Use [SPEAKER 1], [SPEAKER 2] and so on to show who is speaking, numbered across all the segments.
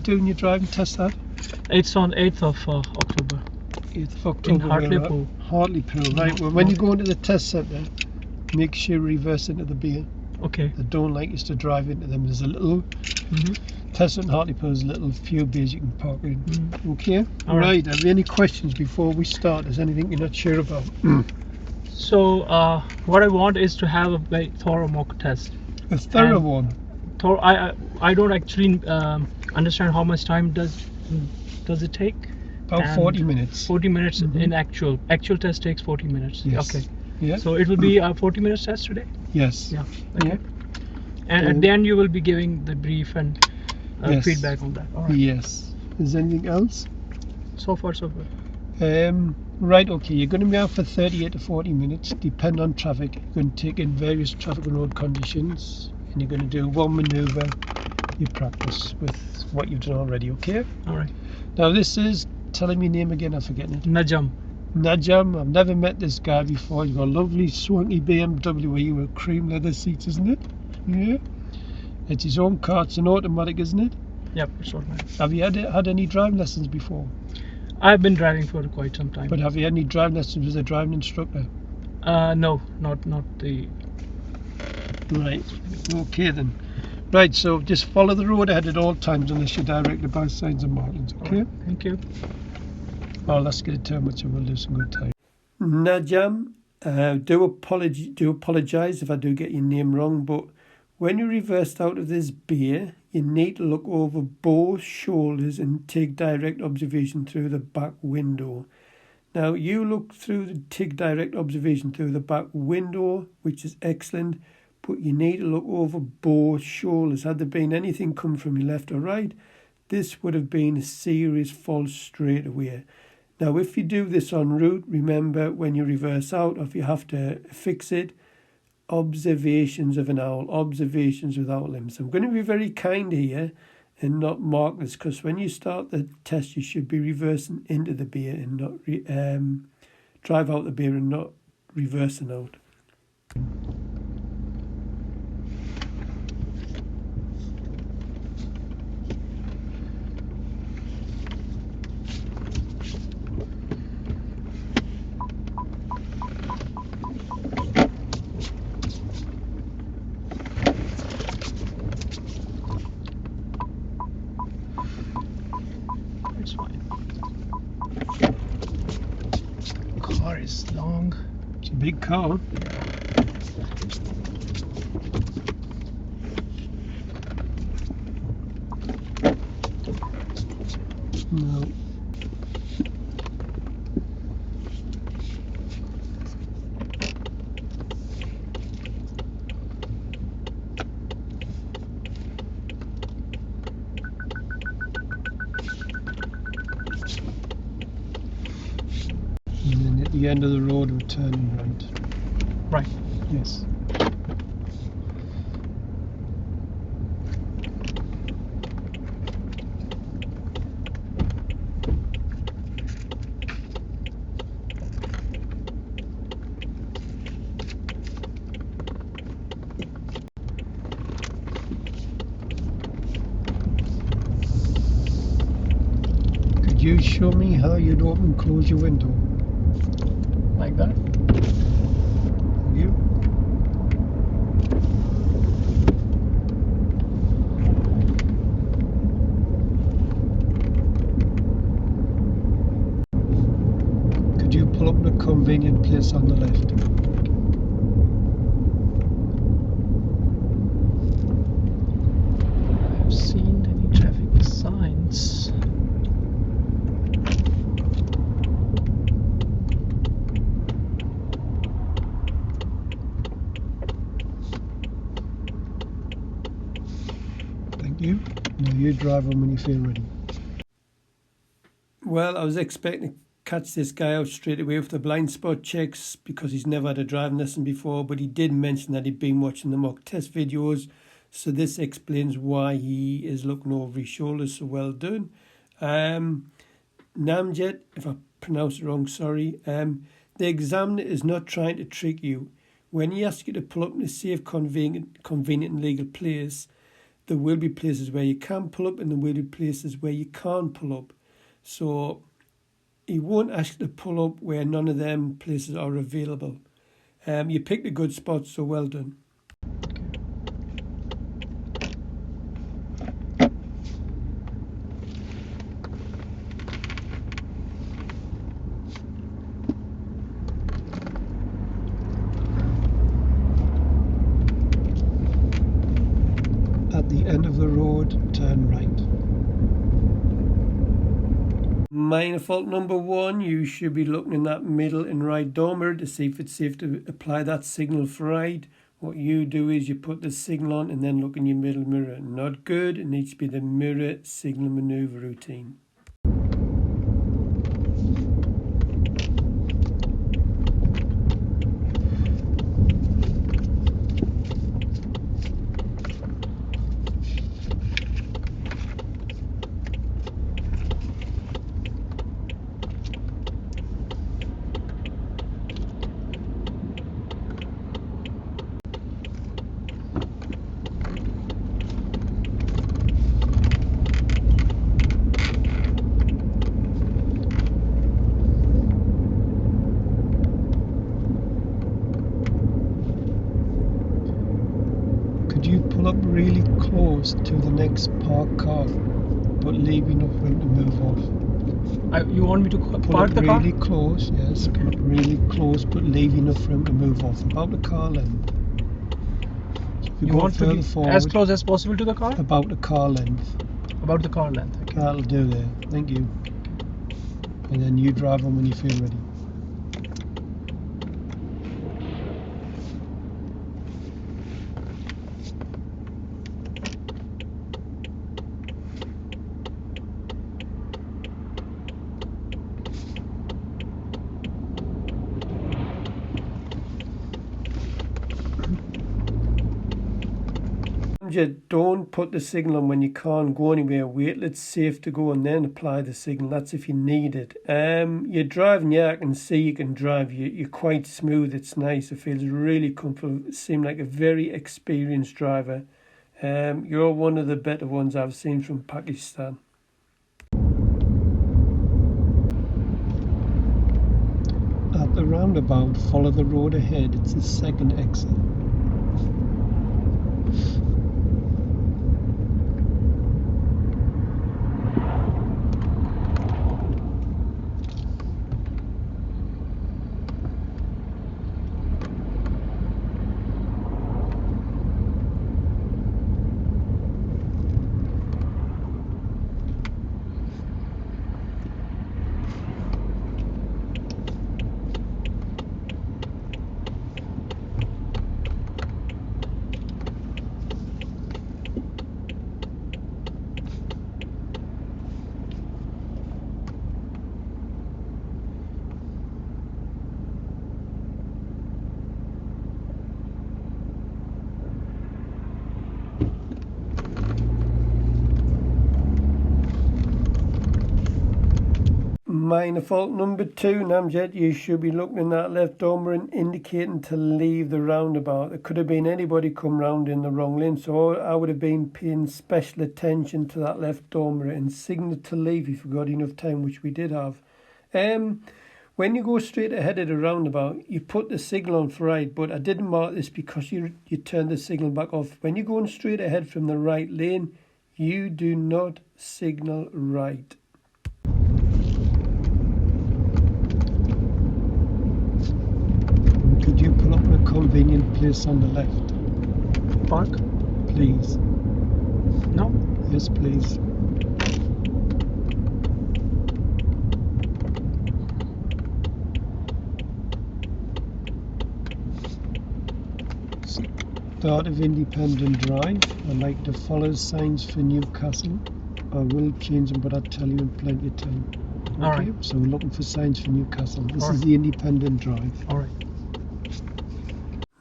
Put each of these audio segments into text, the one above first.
[SPEAKER 1] doing your driving test at?
[SPEAKER 2] It's on 8th of October.
[SPEAKER 1] 8th of October.
[SPEAKER 2] In Hartlepool.
[SPEAKER 1] Hartlepool, right. Well, when you go into the test centre, make sure you reverse into the beer.
[SPEAKER 2] Okay.
[SPEAKER 1] I don't like us to drive into them. There's a little test centre in Hartlepool, there's a little few beers you can park in. Okay?
[SPEAKER 2] All right.
[SPEAKER 1] Have you any questions before we start? Is anything you're not sure about?
[SPEAKER 2] So what I want is to have a very thorough mock test.
[SPEAKER 1] A thorough one?
[SPEAKER 2] I don't actually understand how much time does it take?
[SPEAKER 1] About 40 minutes.
[SPEAKER 2] 40 minutes in actual test takes 40 minutes.
[SPEAKER 1] Yes.
[SPEAKER 2] Okay.
[SPEAKER 1] Yeah.
[SPEAKER 2] So it will be a 40 minutes test today?
[SPEAKER 1] Yes.
[SPEAKER 2] Yeah. Okay.
[SPEAKER 1] Yeah.
[SPEAKER 2] And at the end you will be giving the brief and
[SPEAKER 1] Yes.
[SPEAKER 2] feedback on that. All right.
[SPEAKER 1] Yes. Is there anything else?
[SPEAKER 2] So far so good.
[SPEAKER 1] Right, okay, you're going to be out for 38 to 40 minutes, depend on traffic. You're going to take in various traffic and road conditions, and you're going to do one manoeuvre. You practice with what you've done already, okay?
[SPEAKER 2] All right.
[SPEAKER 1] Now this is, tell him your name again, I'm forgetting it.
[SPEAKER 2] Najam.
[SPEAKER 1] Najam, I've never met this guy before. You've got a lovely swanky BMW with cream leather seats, isn't it? Yeah. It's his own car, it's an automatic, isn't it?
[SPEAKER 2] Yep, it's automatic.
[SPEAKER 1] Have you had any driving lessons before?
[SPEAKER 2] I've been driving for quite some time.
[SPEAKER 1] But have you had any driving lessons with a driving instructor?
[SPEAKER 2] No, not the.
[SPEAKER 1] Right. Okay then. Right. So just follow the road ahead at all times unless you're directed by signs and markings. Okay.
[SPEAKER 2] Right, thank you.
[SPEAKER 1] Well, let's get a turn, which we'll do some good time. Najam, do apologise if I do get your name wrong, but when you reversed out of this beer, you need to look over both shoulders and take direct observation through the back window. Now, you look take direct observation through the back window, which is excellent, but you need to look over both shoulders. Had there been anything coming from your left or right, this would have been a serious fault straight away. Now, if you do this en route, remember when you reverse out, or if you have to fix it, observations of an owl, observations without limits. I'm going to be very kind here and not mark this, because when you start the test, you should be reversing into the beer and not drive out the beer and not reversing out.
[SPEAKER 2] It's fine. Car is long.
[SPEAKER 1] It's a big car. No. And then at the end of the road, we're turning right.
[SPEAKER 2] Right.
[SPEAKER 1] Yes. Could you show me how you'd open and close your window?
[SPEAKER 2] Like that.
[SPEAKER 1] You? Could you pull up in a convenient place on the left?
[SPEAKER 2] I've seen any traffic signs.
[SPEAKER 1] Thank you. Now you drive on when you feel ready. Well, I was expecting to catch this guy out straight away with the blind spot checks because he's never had a driving lesson before, but he did mention that he'd been watching the mock test videos, so this explains why he is looking over his shoulder. So well done. Namjet, if I pronounce it wrong, sorry. The examiner is not trying to trick you. When he asks you to pull up in a safe, convenient and legal place, there will be places where you can pull up and there will be places where you can't pull up. So he won't ask you to pull up where none of them places are available. You picked a good spot, so well done. At the end of the road, turn right. Minor fault number 1, you should be looking in that middle and right door mirror to see if it's safe to apply that signal for right. What you do is you put the signal on and then look in your middle mirror. Not good, it needs to be the mirror signal maneuver routine. Could you pull up really close to the next parked car, but leave enough room to move off?
[SPEAKER 2] You want me to
[SPEAKER 1] Pull
[SPEAKER 2] park
[SPEAKER 1] up
[SPEAKER 2] the car?
[SPEAKER 1] really close, yes, come up really close, but leave enough room to move off, about the car length. So if
[SPEAKER 2] You
[SPEAKER 1] go
[SPEAKER 2] want to
[SPEAKER 1] further
[SPEAKER 2] be
[SPEAKER 1] forward,
[SPEAKER 2] as close as possible to the car?
[SPEAKER 1] about the car length.
[SPEAKER 2] About the car length. Okay.
[SPEAKER 1] That'll do there, thank you. And then you drive on when you feel ready. Don't put the signal on when you can't go anywhere. Wait till it's safe to go and then apply the signal. That's if you need it. You're driving, yeah, I can see you can drive. You're quite smooth. It's nice. It feels really comfortable. You seem like a very experienced driver. You're one of the better ones I've seen from Pakistan. At the roundabout, follow the road ahead. It's the second exit. Minor fault number 2, Namjed, you should be looking in that left door mirror and indicating to leave the roundabout. There could have been anybody come round in the wrong lane, so I would have been paying special attention to that left door mirror and signal to leave if you got enough time, which we did have. When you go straight ahead of the roundabout, you put the signal on for right, but I didn't mark this because you turned the signal back off. When you're going straight ahead from the right lane, you do not signal right. Could you pull up in a convenient place on the left?
[SPEAKER 2] Park?
[SPEAKER 1] Please.
[SPEAKER 2] No?
[SPEAKER 1] Yes, please. Start of Independent Drive. I like to follow signs for Newcastle. I will change them, but I'll tell you in plenty of time. Okay,
[SPEAKER 2] All right.
[SPEAKER 1] so we're looking for signs for Newcastle. This
[SPEAKER 2] All
[SPEAKER 1] is
[SPEAKER 2] right.
[SPEAKER 1] the Independent Drive.
[SPEAKER 2] All right.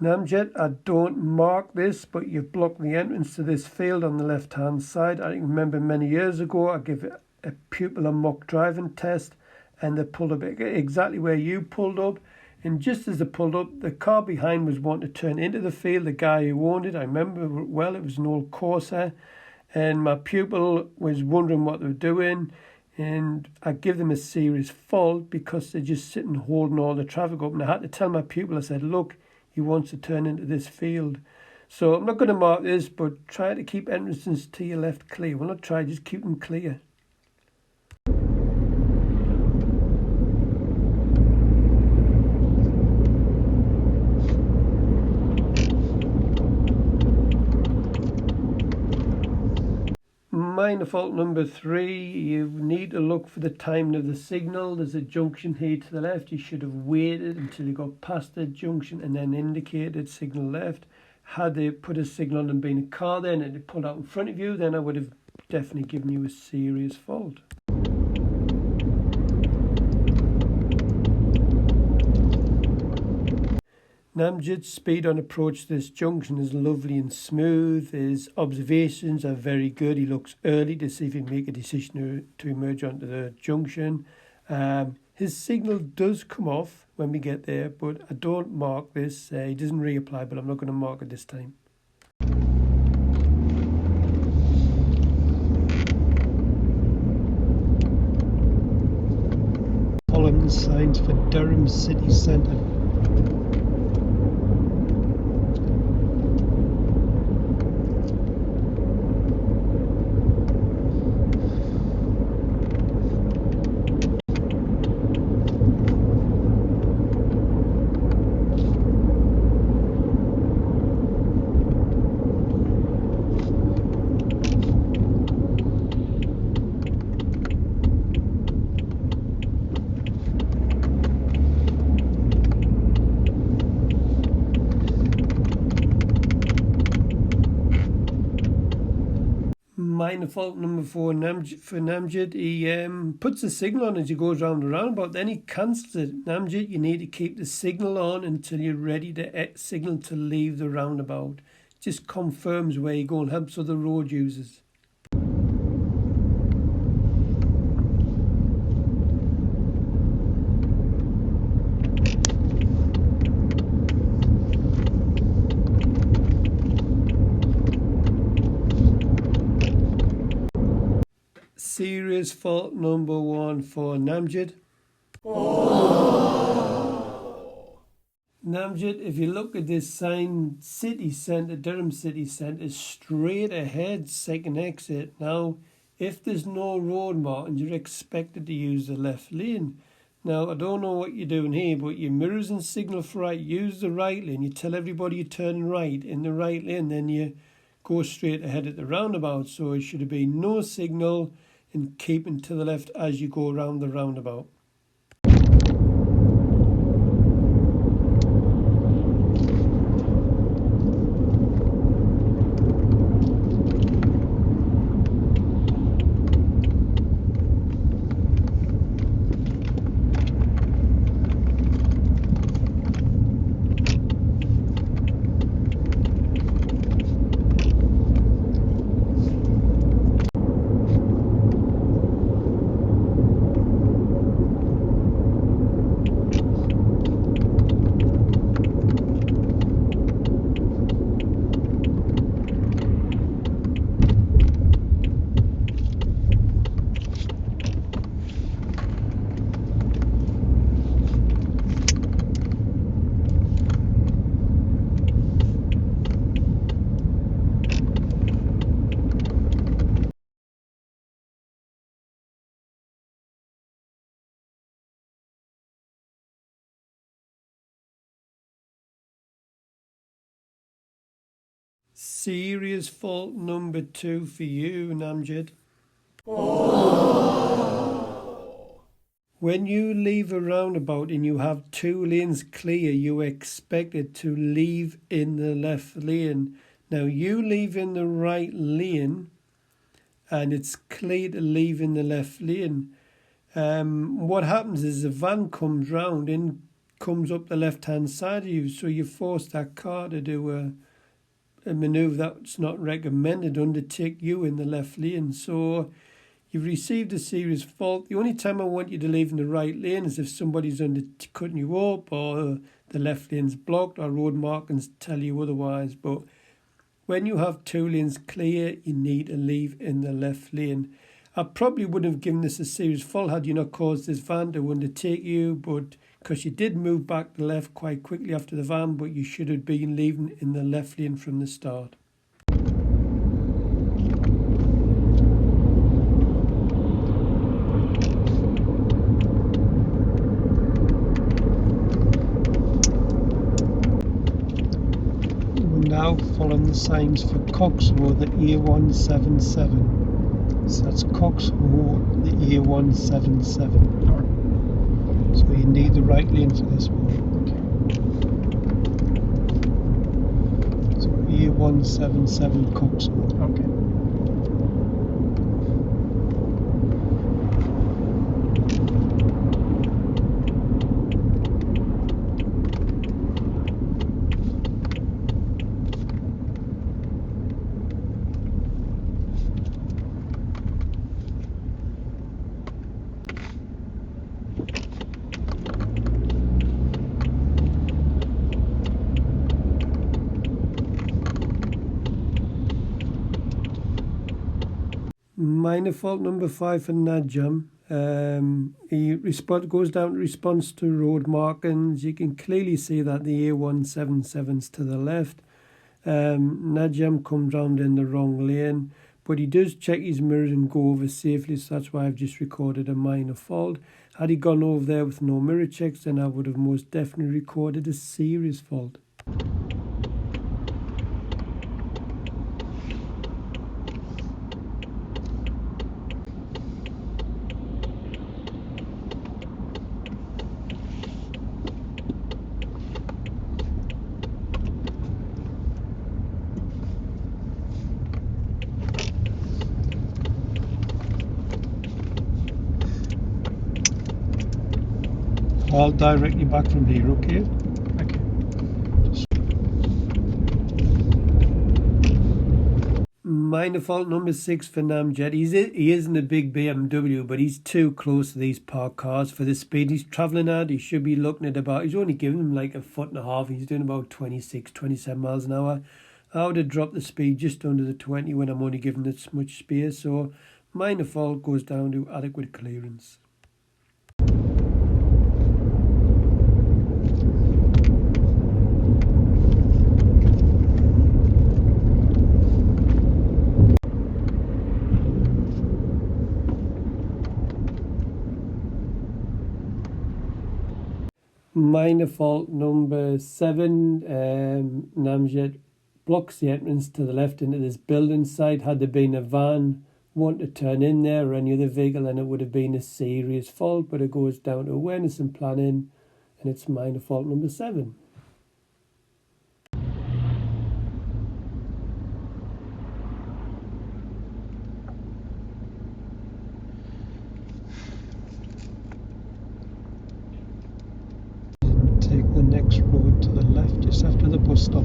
[SPEAKER 1] Namjed, I don't mark this, but you've blocked the entrance to this field on the left-hand side. I remember many years ago, I gave a pupil a mock driving test, and they pulled up exactly where you pulled up. And just as they pulled up, the car behind was wanting to turn into the field. The guy who owned it, I remember well, it was an old Corsair. and my pupil was wondering what they were doing, and I give them a serious fault because they're just sitting holding all the traffic up. And I had to tell my pupil, I said, look, he wants to turn into this field. So I'm not going to mark this, but try to keep entrances to your left clear. Well, not try, just keep them clear. Minor fault number 3, you need to look for the timing of the signal. There's a junction here to the left. You should have waited until you got past the junction and then indicated signal left. Had they put a signal on and been a car then and it pulled out in front of you, then I would have definitely given you a serious fault. Namjid's speed on approach to this junction is lovely and smooth. His observations are very good. He looks early to see if he can make a decision to emerge onto the junction. His signal does come off when we get there, but I don't mark this. He doesn't reapply, but I'm not going to mark it this time. Following the signs for Durham City Centre. Minor fault number 4 for Namjid. He puts the signal on as he goes round the roundabout, then he cancels it. Namjid, you need to keep the signal on until you're ready to signal to leave the roundabout. Just confirms where you're going, helps other road users. Serious fault number 1 for Namjid. Namjid, if you look at this sign, City Centre, Durham City Centre, straight ahead, second exit. Now, if there's no road markings, you're expected to use the left lane. Now, I don't know what you're doing here, but your mirrors and signal for right, use the right lane. You tell everybody you're turning right in the right lane, then you go straight ahead at the roundabout. So it should have been no signal and keeping to the left as you go around the roundabout. Serious fault number 2 for you, Namjid. When you leave a roundabout and you have 2 lanes clear, you're expected to leave in the left lane. Now you leave in the right lane and it's clear to leave in the left lane. What happens is the van comes round and comes up the left hand side of you, so you force that car to do a manoeuvre that's not recommended, undertake you in the left lane. So you've received a serious fault. The only time I want you to leave in the right lane is if somebody's cutting you up or the left lane's blocked or road markings tell you otherwise. But when you have two lanes clear, you need to leave in the left lane. I probably wouldn't have given this a serious fault had you not caused this van to undertake you, but because you did move back to the left quite quickly after the van, but you should have been leaving in the left lane from the start. Now following the signs for Coxhoe, the A177. So that's Coxhoe, the A177. So you need the right lane for this one. So A177 Coxhoe.
[SPEAKER 2] Okay.
[SPEAKER 1] Minor fault number 5 for Najam. He goes down to response to road markings. You can clearly see that the A177's to the left. Najam comes round in the wrong lane, but he does check his mirrors and go over safely, so that's why I've just recorded a minor fault. Had he gone over there with no mirror checks, then I would have most definitely recorded a serious fault. I'll direct you back from here, okay?
[SPEAKER 2] Okay.
[SPEAKER 1] Minor fault number 6 for Namjad. He isn't a big BMW, but he's too close to these parked cars for the speed he's travelling at. He should be looking at about, he's only giving him like a foot and a half. He's doing about 26, 27 miles an hour. I would have dropped the speed just under the 20 when I'm only giving this much space. So minor fault goes down to adequate clearance. Minor fault number 7, Namjad blocks the entrance to the left into this building site. Had there been a van want to turn in there or any other vehicle, then it would have been a serious fault, but it goes down to awareness and planning, and it's minor fault number 7. Take the next road to the left just after the bus stop.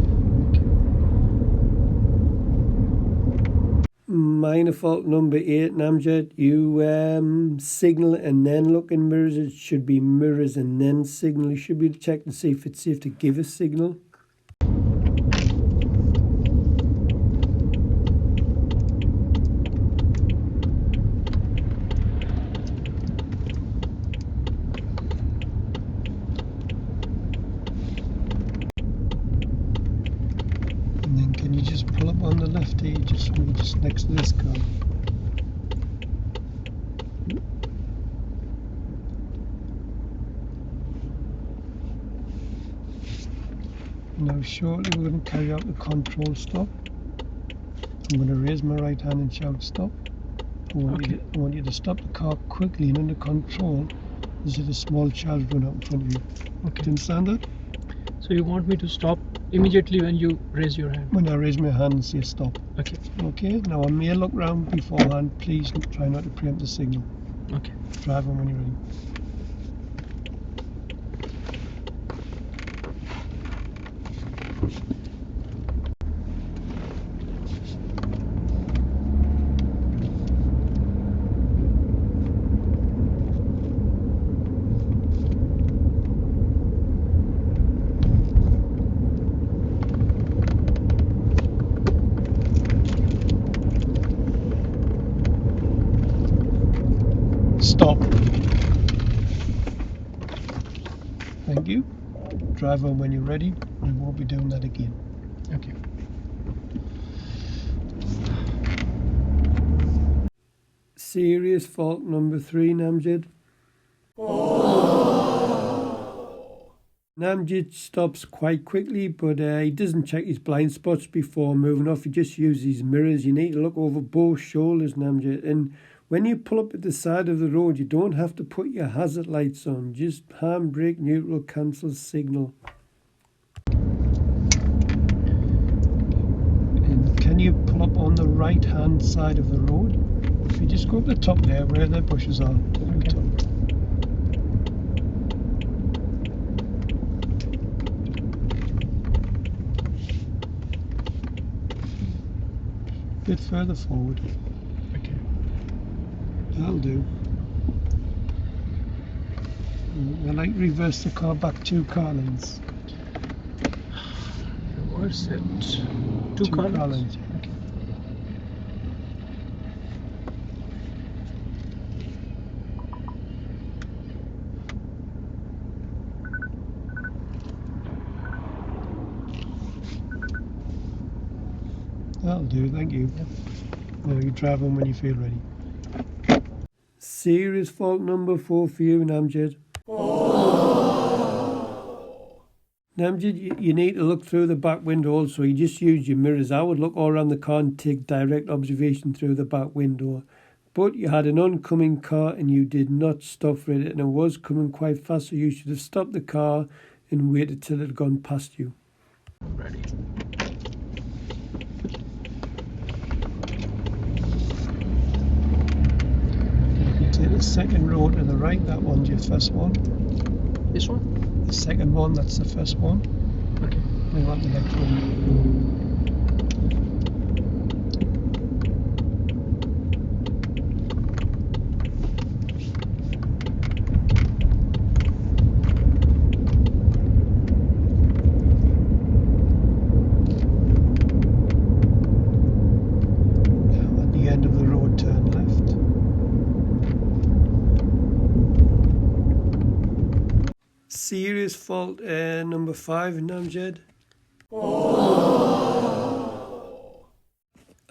[SPEAKER 1] Minor fault number 8, Namjad. You signal and then look in mirrors. It should be mirrors and then signal. You should be able to check to see if it's safe to give a signal. And then can you just pull up on the left here, just next to this car. Now shortly we're going to carry out the control stop. I'm going to raise my right hand and shout stop. I want you to stop the car quickly and under control as if a small child run out in front of you.
[SPEAKER 2] Okay.
[SPEAKER 1] Do you understand that?
[SPEAKER 2] So you want me to stop immediately when you raise your hand?
[SPEAKER 1] When I raise my hand and say stop.
[SPEAKER 2] Okay.
[SPEAKER 1] Okay, now I may look round beforehand. Please try not to preempt the signal.
[SPEAKER 2] Okay.
[SPEAKER 1] Drive on when you're ready. Stop. Thank you. Drive on when you're ready. We won't be doing that again.
[SPEAKER 2] Okay.
[SPEAKER 1] Serious fault number 3, Namjid. Namjid stops quite quickly, but he doesn't check his blind spots before moving off. He just uses his mirrors. You need to look over both shoulders, Namjid. And when you pull up at the side of the road, you don't have to put your hazard lights on. Just handbrake, neutral, cancel, signal. And can you pull up on the right-hand side of the road? If you just go up the top there, where the bushes are, to the top. Bit further forward.
[SPEAKER 2] Okay.
[SPEAKER 1] That'll do. I like reverse the car back 2 car lengths.
[SPEAKER 2] Reverse it. 2
[SPEAKER 1] car
[SPEAKER 2] car
[SPEAKER 1] lengths.
[SPEAKER 2] Okay.
[SPEAKER 1] That'll do, thank you.
[SPEAKER 2] Yep.
[SPEAKER 1] Now you drive on when you feel ready. Serious fault number 4 for you, Namjid. Namjid, you need to look through the back window also. You just use your mirrors. I would look all around the car and take direct observation through the back window. But you had an oncoming car and you did not stop for it, and it was coming quite fast, so you should have stopped the car and waited till it had gone past you.
[SPEAKER 2] I'm ready.
[SPEAKER 1] Take the second road to the right, that one's your first one.
[SPEAKER 2] This one?
[SPEAKER 1] The second one, that's the first one.
[SPEAKER 2] Okay.
[SPEAKER 1] We want the next one. Now at the end of the road, turn left. Serious fault number 5, Namjed.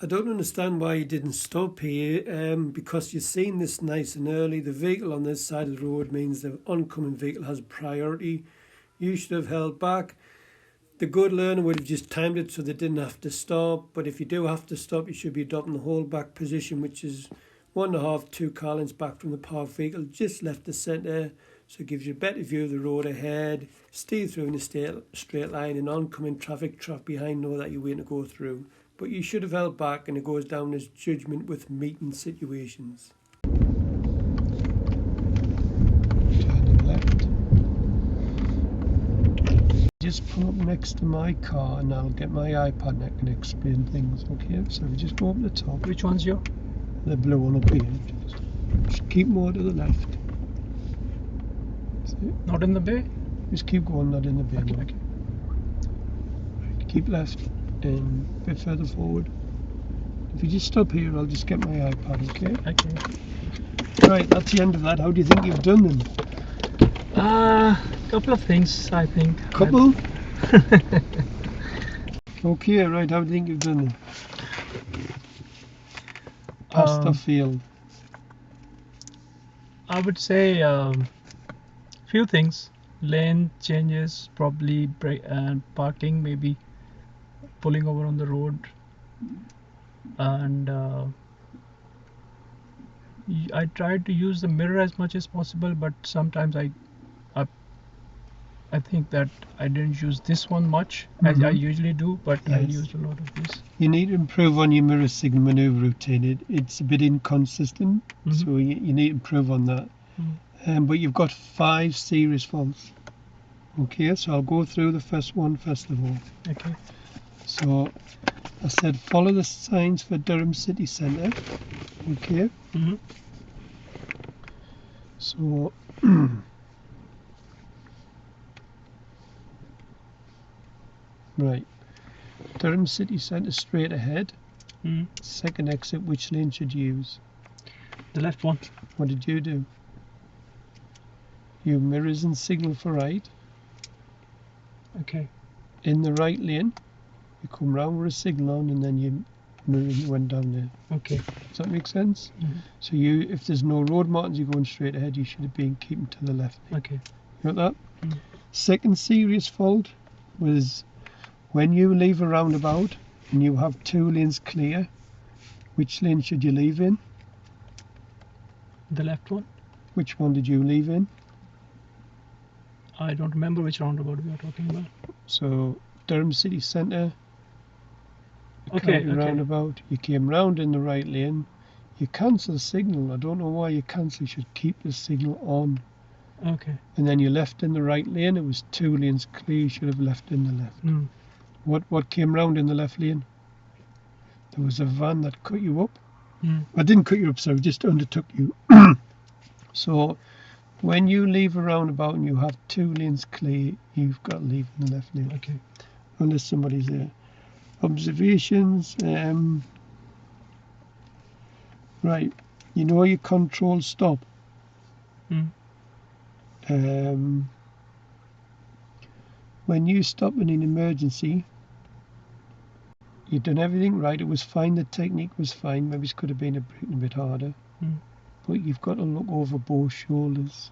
[SPEAKER 1] I don't understand why you didn't stop here, because you've seen this nice and early. The vehicle on this side of the road means the oncoming vehicle has priority. You should have held back. The good learner would have just timed it so they didn't have to stop, but if you do have to stop, you should be adopting the hold back position, which is 1.5, 2 car lengths back from the parked vehicle, just left the centre, so it gives you a better view of the road ahead. Steer through in a straight line, and oncoming traffic behind know that you're waiting to go through. But you should have held back, and it goes down as judgment with meeting situations. Turning left. Just pull up next to my car and I'll get my iPad and I can explain things, okay? So we just go up the top.
[SPEAKER 2] Which one's your?
[SPEAKER 1] The blue one up here. Just keep more to the left. That's it.
[SPEAKER 2] Not in the bay?
[SPEAKER 1] Just keep going, not in the bay.
[SPEAKER 2] Okay,
[SPEAKER 1] mode.
[SPEAKER 2] okay.
[SPEAKER 1] Right, keep left and a bit further forward. If you just stop here, I'll just get my iPad, okay?
[SPEAKER 2] Okay.
[SPEAKER 1] Right, that's the end of that. How do you think you've done them?
[SPEAKER 2] Couple of things, I think.
[SPEAKER 1] Couple? Okay, right, how do you think you've done them? Passed or failed?
[SPEAKER 2] I would say few things. Lane changes, probably parking, maybe pulling over on the road, and I tried to use the mirror as much as possible, but sometimes I think that I didn't use this one much as I usually do, but I
[SPEAKER 1] Yes.
[SPEAKER 2] used a lot of this.
[SPEAKER 1] You need to improve on your mirror signal maneuver routine. It's a bit inconsistent, so you need to improve on that. But you've got 5 serious faults. Okay, so I'll go through the first one first of all.
[SPEAKER 2] Okay.
[SPEAKER 1] So I said follow the signs for Durham City Centre. Okay. So right, Durham City Centre straight ahead. Second exit, which lane should you use?
[SPEAKER 2] The left one.
[SPEAKER 1] What did you do? You mirrors and signal for right.
[SPEAKER 2] Okay.
[SPEAKER 1] In the right lane, you come round with a signal on, and then you mirror and you went down there.
[SPEAKER 2] Okay.
[SPEAKER 1] Does that make sense?
[SPEAKER 2] Mhm.
[SPEAKER 1] So you, if there's no road markings, you're going straight ahead. You should have been keeping to the left.
[SPEAKER 2] Okay.
[SPEAKER 1] You got that?
[SPEAKER 2] Mm.
[SPEAKER 1] Second serious fault was when you leave a roundabout and you have 2 lanes clear. Which lane should you leave in?
[SPEAKER 2] The left one.
[SPEAKER 1] Which one did you leave in?
[SPEAKER 2] I don't remember which roundabout we are talking about.
[SPEAKER 1] So Durham City Centre.
[SPEAKER 2] Okay,
[SPEAKER 1] County
[SPEAKER 2] okay.
[SPEAKER 1] Roundabout. You came round in the right lane. You cancel the signal. I don't know why you cancel. You should keep the signal on.
[SPEAKER 2] Okay.
[SPEAKER 1] And then you left in the right lane. It was 2 lanes clear. You should have left in the left.
[SPEAKER 2] Mm.
[SPEAKER 1] What came round in the left lane? There was a van that cut you up.
[SPEAKER 2] Mm.
[SPEAKER 1] I didn't cut you up, sorry, just undertook you. So when you leave a roundabout and you have 2 lanes clear, you've got to leave in the left lane.
[SPEAKER 2] Okay.
[SPEAKER 1] Unless somebody's there. Observations. Right. You know your control stop.
[SPEAKER 2] Mm.
[SPEAKER 1] When you stop in an emergency, you've done everything right. It was fine. The technique was fine. Maybe it could have been a bit harder.
[SPEAKER 2] Mm.
[SPEAKER 1] But you've got to look over both shoulders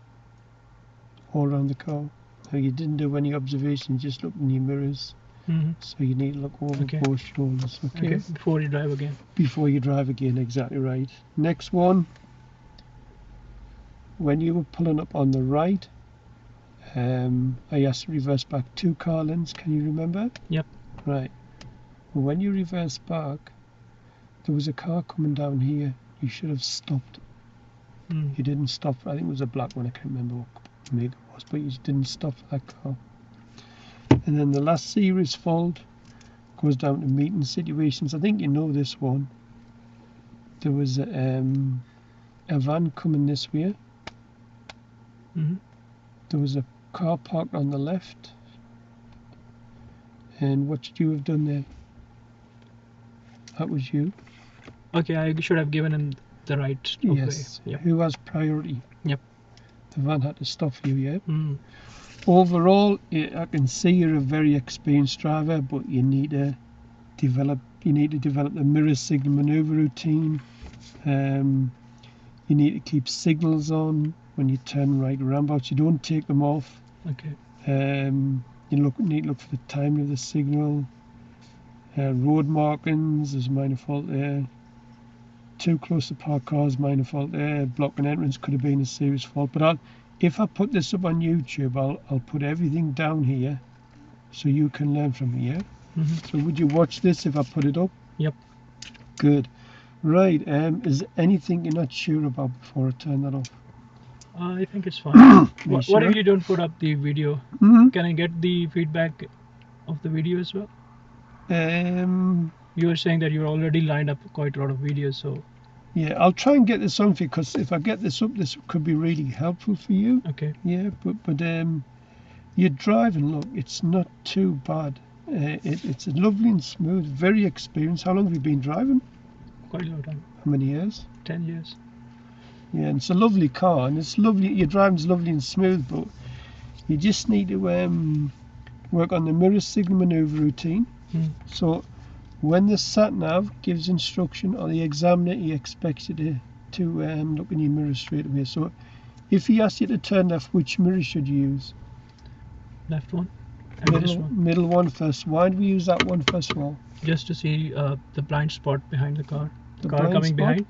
[SPEAKER 1] all around the car. Now, you didn't do any observations, just looked in your mirrors.
[SPEAKER 2] Mm-hmm.
[SPEAKER 1] So you need to look over
[SPEAKER 2] Okay.
[SPEAKER 1] both shoulders. Okay?
[SPEAKER 2] Before you drive again.
[SPEAKER 1] Before you drive again, exactly right. Next one. When you were pulling up on the right, I asked to reverse back 2 car lengths. Can you remember?
[SPEAKER 2] Yep.
[SPEAKER 1] Right. Well, when you reverse back, there was a car coming down here. You should have stopped.
[SPEAKER 2] Mm.
[SPEAKER 1] You didn't stop. I think it was a black one. I can't remember what make it was, but you didn't stop for that car. And then the last serious fault goes down to meeting situations. I think you know this one. There was a van coming this way.
[SPEAKER 2] Mm-hmm.
[SPEAKER 1] There was a car parked on the left. And what should you have done there? That was you.
[SPEAKER 2] Okay, I should have given him the right.
[SPEAKER 1] Yes.
[SPEAKER 2] Yep.
[SPEAKER 1] Who has priority?
[SPEAKER 2] Yep.
[SPEAKER 1] The van had to stop you, yeah?
[SPEAKER 2] Mm.
[SPEAKER 1] Overall, I can see you're a very experienced driver, but you need to develop the mirror signal maneuver routine. You need to keep signals on when you turn right roundabouts. You don't take them off.
[SPEAKER 2] Okay.
[SPEAKER 1] You need to look for the timing of the signal. Road markings, there's a minor fault there. Too close to parked cars, minor fault there. Blocking entrance could have been a serious fault. But if I put this up on YouTube, I'll put everything down here so you can learn from me, yeah?
[SPEAKER 2] Mm-hmm.
[SPEAKER 1] So would you watch this if I put it up?
[SPEAKER 2] Yep.
[SPEAKER 1] Good. Right, is there anything you're not sure about before I turn that off?
[SPEAKER 2] I think it's fine. What
[SPEAKER 1] sure?
[SPEAKER 2] if you don't put up the video?
[SPEAKER 1] Mm-hmm.
[SPEAKER 2] Can I get the feedback of the video as well? You were saying that you're already lined up quite a lot of videos, so
[SPEAKER 1] Yeah, I'll try and get this on for you, because if I get this up, this could be really helpful for you.
[SPEAKER 2] okay.
[SPEAKER 1] Yeah, but your driving, look, it's not too bad. It's lovely and smooth, very experienced. How long have you been driving?
[SPEAKER 2] Quite a lot of time.
[SPEAKER 1] How many years?
[SPEAKER 2] 10 years.
[SPEAKER 1] Yeah, and it's a lovely car, and it's lovely. Your driving's lovely and smooth, but you just need to work on the mirror signal maneuver routine.
[SPEAKER 2] Mm.
[SPEAKER 1] So when the sat nav gives instruction, or the examiner, he expects you to look in your mirror straight away. So if he asks you to turn left, which mirror should you use?
[SPEAKER 2] Left one. And this one.
[SPEAKER 1] Middle one first. Why do we use that one first of all?
[SPEAKER 2] Just to see the blind spot behind the car.
[SPEAKER 1] The
[SPEAKER 2] car
[SPEAKER 1] blind
[SPEAKER 2] coming
[SPEAKER 1] spot?
[SPEAKER 2] behind.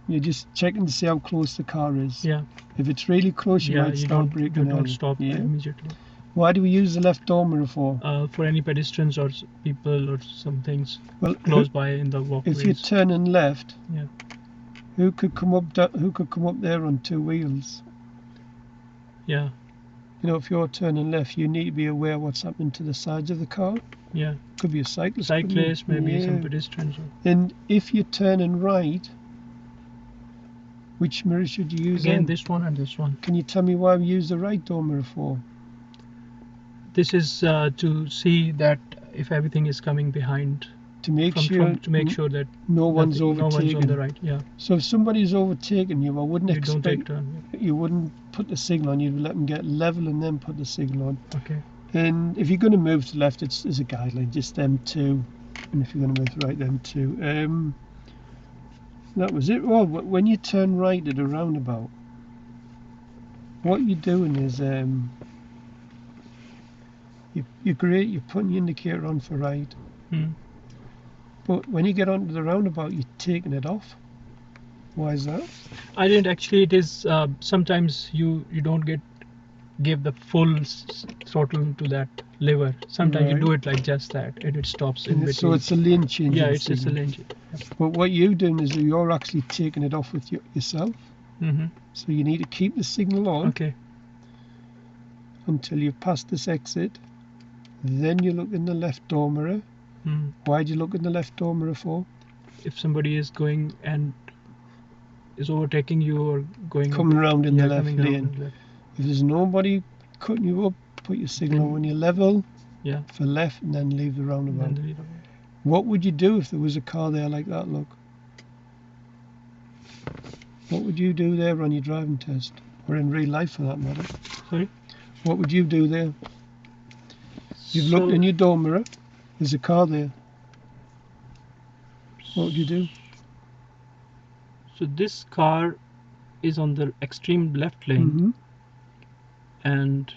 [SPEAKER 1] You're just checking to see how close the car is.
[SPEAKER 2] Yeah.
[SPEAKER 1] If it's really close, you might start braking
[SPEAKER 2] you don't
[SPEAKER 1] early.
[SPEAKER 2] stop
[SPEAKER 1] Yeah.
[SPEAKER 2] immediately.
[SPEAKER 1] Why do we use the left door mirror for?
[SPEAKER 2] For any pedestrians or people or some things
[SPEAKER 1] Well,
[SPEAKER 2] close by in the walkways.
[SPEAKER 1] if you're turning left,
[SPEAKER 2] Yeah.
[SPEAKER 1] who could come up there on 2 wheels?
[SPEAKER 2] Yeah.
[SPEAKER 1] You know, if you're turning left, you need to be aware what's happening to the sides of the car.
[SPEAKER 2] Yeah.
[SPEAKER 1] Could be a cyclist. couldn't it?
[SPEAKER 2] Cyclists, maybe some
[SPEAKER 1] Yeah.
[SPEAKER 2] pedestrians.
[SPEAKER 1] And if you're turning right, which mirror should you use?
[SPEAKER 2] Again,
[SPEAKER 1] then?
[SPEAKER 2] this one and this one.
[SPEAKER 1] Can you tell me why we use the right door mirror for?
[SPEAKER 2] This is to see that if everything is coming behind
[SPEAKER 1] to make sure
[SPEAKER 2] to make sure that
[SPEAKER 1] no one's
[SPEAKER 2] no one's on
[SPEAKER 1] overtaken.
[SPEAKER 2] the right. Yeah.
[SPEAKER 1] So if somebody's overtaken you, I wouldn't
[SPEAKER 2] You don't take
[SPEAKER 1] expect
[SPEAKER 2] turn.
[SPEAKER 1] you wouldn't put the signal on. You'd let them get level and then put the signal on.
[SPEAKER 2] Yeah. Okay.
[SPEAKER 1] And if you're going to move to the left, it's a guideline, just them two. And if you're going to move to the right, them two. That was it. Well, when you turn right at a roundabout, what you're doing is you're putting the indicator on for right. But when you get onto the roundabout, you're taking it off. Why is that?
[SPEAKER 2] I didn't actually. It is sometimes you don't give the full throttle to that lever. Sometimes you
[SPEAKER 1] Right.
[SPEAKER 2] do it like just that, and it stops in
[SPEAKER 1] And
[SPEAKER 2] between.
[SPEAKER 1] so it's a lane change.
[SPEAKER 2] Yeah, it's just a lane change.
[SPEAKER 1] But what you're doing is you're actually taking it off with yourself.
[SPEAKER 2] Mm-hmm.
[SPEAKER 1] So you need to keep the signal on
[SPEAKER 2] Okay.
[SPEAKER 1] until you've passed this exit. Then you look in the left door mirror. Why do you look in the left door mirror for?
[SPEAKER 2] If somebody is going and is overtaking you or going
[SPEAKER 1] Coming around in the left
[SPEAKER 2] coming
[SPEAKER 1] lane.
[SPEAKER 2] around left.
[SPEAKER 1] If there's nobody cutting you up, put your signal on when you level
[SPEAKER 2] Yeah.
[SPEAKER 1] for left and then leave the roundabout.
[SPEAKER 2] Then
[SPEAKER 1] What would you do if there was a car there like that, look? What would you do there on your driving test? Or in real life for that matter?
[SPEAKER 2] Sorry?
[SPEAKER 1] What would you do there? You've looked in your door mirror, there's a car there. What would you do?
[SPEAKER 2] So this car is on the extreme left lane.
[SPEAKER 1] Mm-hmm.
[SPEAKER 2] And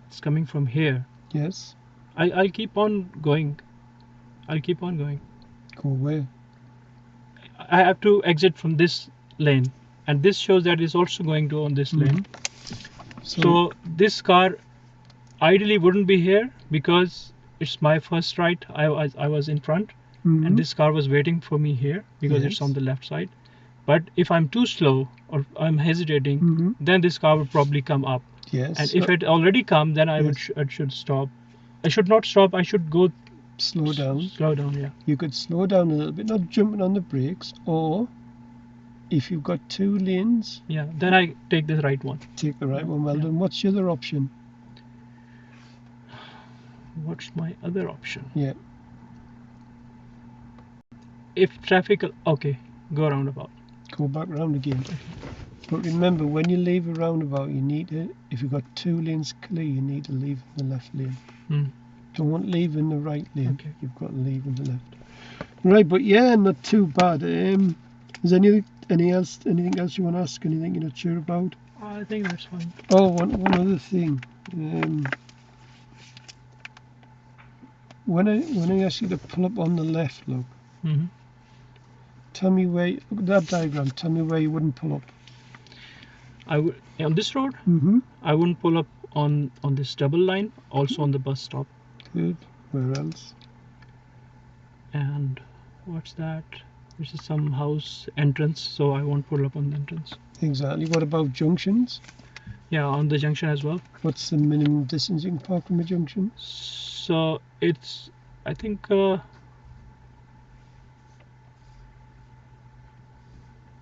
[SPEAKER 2] it's coming from here.
[SPEAKER 1] Yes.
[SPEAKER 2] I'll keep on going. I'll keep on going.
[SPEAKER 1] Go where?
[SPEAKER 2] I have to exit from this lane, and this shows that it's also going to on this lane. So this car ideally wouldn't be here because it's my first right. I was in front, and this car was waiting for me here because it's on the left side. But if I'm too slow or I'm hesitating, then this car would probably come up.
[SPEAKER 1] Yes.
[SPEAKER 2] And if it already come, then I should stop. I should not stop. I should go
[SPEAKER 1] slow down.
[SPEAKER 2] Slow down, yeah.
[SPEAKER 1] You could slow down a little bit, not jumping on the brakes, or if you've got two lanes,
[SPEAKER 2] yeah, then I take the right one.
[SPEAKER 1] Take the right one. Well done. What's your other option?
[SPEAKER 2] What's my other option?
[SPEAKER 1] Yeah.
[SPEAKER 2] If traffic, okay, go roundabout.
[SPEAKER 1] Go back round again. But remember, when you leave a roundabout, you need to, if you've got two lanes clear, you need to leave in the left lane. Don't leave in the right lane.
[SPEAKER 2] Okay.
[SPEAKER 1] You've got to leave in the left. Right, but yeah, not too bad. Is anything else you want to ask? Anything you're not sure about?
[SPEAKER 2] I think that's fine.
[SPEAKER 1] Oh, one other thing. When I ask you to pull up on the left, look. Tell me where. Look at that diagram. Tell me where you wouldn't pull up.
[SPEAKER 2] I would on this road. I wouldn't pull up on this double line. Also on the bus stop.
[SPEAKER 1] Good. Where else?
[SPEAKER 2] And what's that? This is some house entrance, so I won't pull up on the entrance.
[SPEAKER 1] Exactly. What about junctions?
[SPEAKER 2] Yeah, on the junction as well.
[SPEAKER 1] What's the minimum distance you can park from a junction?
[SPEAKER 2] So it's, I think, I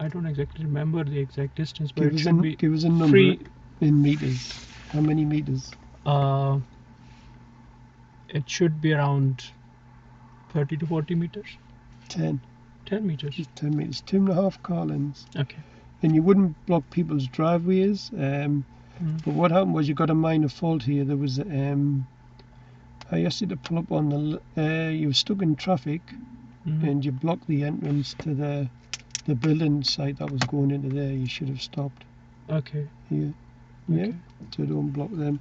[SPEAKER 2] don't exactly remember the exact distance, but
[SPEAKER 1] give us a number
[SPEAKER 2] free.
[SPEAKER 1] In meters. How many meters?
[SPEAKER 2] It should be around 30 to 40 meters.
[SPEAKER 1] 10.
[SPEAKER 2] 10 meters.
[SPEAKER 1] 10 meters. 2.5 car lengths.
[SPEAKER 2] Okay.
[SPEAKER 1] And you wouldn't block people's driveways. But what happened was you got a minor fault here. There was I asked you to pull up on the. You were stuck in traffic, and you blocked the entrance to the building site that was going into there. You should have stopped.
[SPEAKER 2] Okay.
[SPEAKER 1] Here. Yeah. So don't block them.